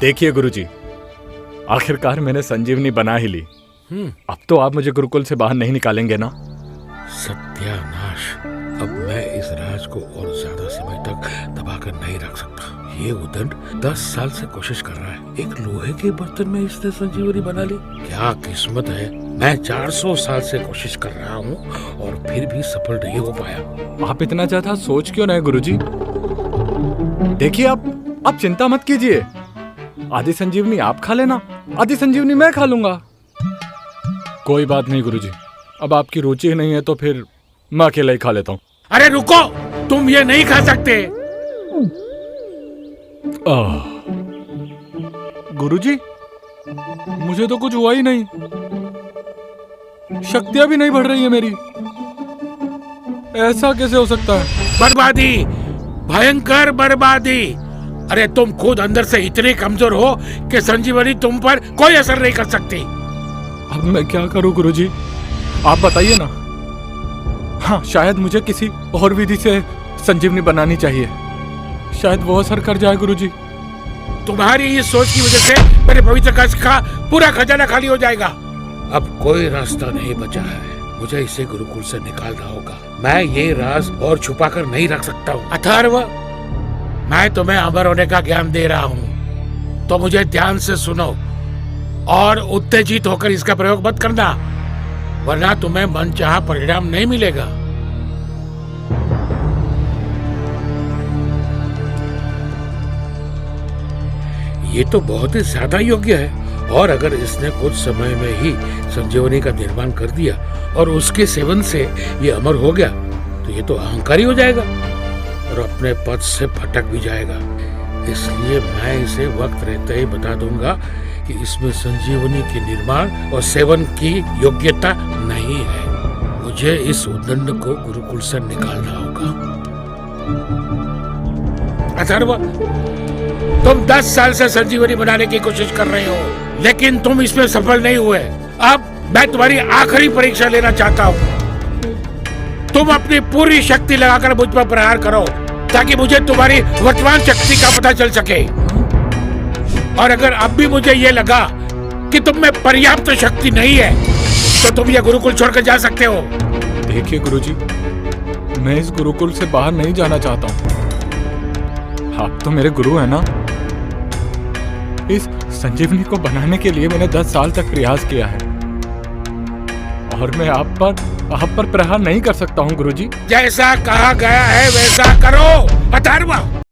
देखिए गुरुजी, आखिरकार मैंने संजीवनी बना ही ली। अब तो आप मुझे गुरुकुल से बाहर नहीं निकालेंगे ना? सत्यानाश, अब मैं इस राज को और ज्यादा समय तक दबाकर नहीं रख सकता। ये उदंड 10 साल से कोशिश कर रहा है, एक लोहे के बर्तन में इसने संजीवनी बना ली। क्या किस्मत है, मैं 400 साल से कोशिश कर रहा हूँ और फिर भी सफल नहीं हो पाया। आप इतना ज्यादा सोच क्यों रहे गुरुजी? देखिए आप चिंता मत कीजिए। आधी संजीवनी आप खा लेना, आधी संजीवनी मैं खा लूंगा। कोई बात नहीं गुरुजी, अब आपकी रुचि नहीं है तो फिर मैं अकेला ही खा लेता हूँ। अरे रुको, तुम ये नहीं खा सकते। गुरुजी, मुझे तो कुछ हुआ ही नहीं, शक्तियां भी नहीं बढ़ रही है मेरी। ऐसा कैसे हो सकता है? बर्बादी, भयंकर बर्बादी। अरे तुम खुद अंदर से इतने कमजोर हो कि संजीवनी तुम पर कोई असर नहीं कर सकती। अब मैं क्या करूं गुरुजी, आप बताइए ना। हाँ, शायद मुझे किसी और विधि से संजीवनी बनानी चाहिए, शायद वो असर कर जाए गुरुजी। तुम्हारी इस सोच की वजह से मेरे पवित्र कक्ष का पूरा खजाना खाली हो जाएगा। अब कोई रास्ता नहीं बचा है, मुझे इसे गुरुकुल से निकालना होगा। मैं ये राज और छुपा कर नहीं रख सकता हूँ। अथर्व, मैं तुम्हें अमर होने का ज्ञान दे रहा हूँ, तो मुझे ध्यान से सुनो और उत्तेजित होकर इसका प्रयोग मत करना, वरना तुम्हें मनचाहा परिणाम नहीं मिलेगा। ये तो बहुत ही ज्यादा योग्य है, और अगर इसने कुछ समय में ही संजीवनी का निर्माण कर दिया और उसके सेवन से ये अमर हो गया तो ये तो अहंकारी हो जाएगा और अपने पद से भटक भी जाएगा। इसलिए मैं इसे वक्त रहते ही बता दूंगा कि इसमें संजीवनी के निर्माण और सेवन की योग्यता नहीं है। मुझे इस उद्दंड को गुरुकुल से निकालना होगा। अथर्व, तुम 10 साल से संजीवनी बनाने की कोशिश कर रहे हो, लेकिन तुम इसमें सफल नहीं हुए। अब मैं तुम्हारी आखिरी परीक्षा लेना चाहता हूँ। तुम अपनी पूरी शक्ति लगाकर मुझ पर प्रहार करो, ताकि मुझे तुम्हारी वर्तमान शक्ति का पता चल सके। और अगर अब भी मुझे ये लगा कि तुम में पर्याप्त शक्ति नहीं है, तो तुम ये गुरुकुल छोड़कर जा सकते हो। देखिए गुरुजी, मैं इस गुरुकुल से बाहर नहीं जाना चाहता हूँ। आप तो मेरे गुरु हैं ना। इस संजीवनी को बनाने के लिए मैंने 10 साल तक प्रयास किया है, और मैं आप पर प्रहार नहीं कर सकता हूँ गुरुजी। जैसा कहा गया है वैसा करो अथर्व।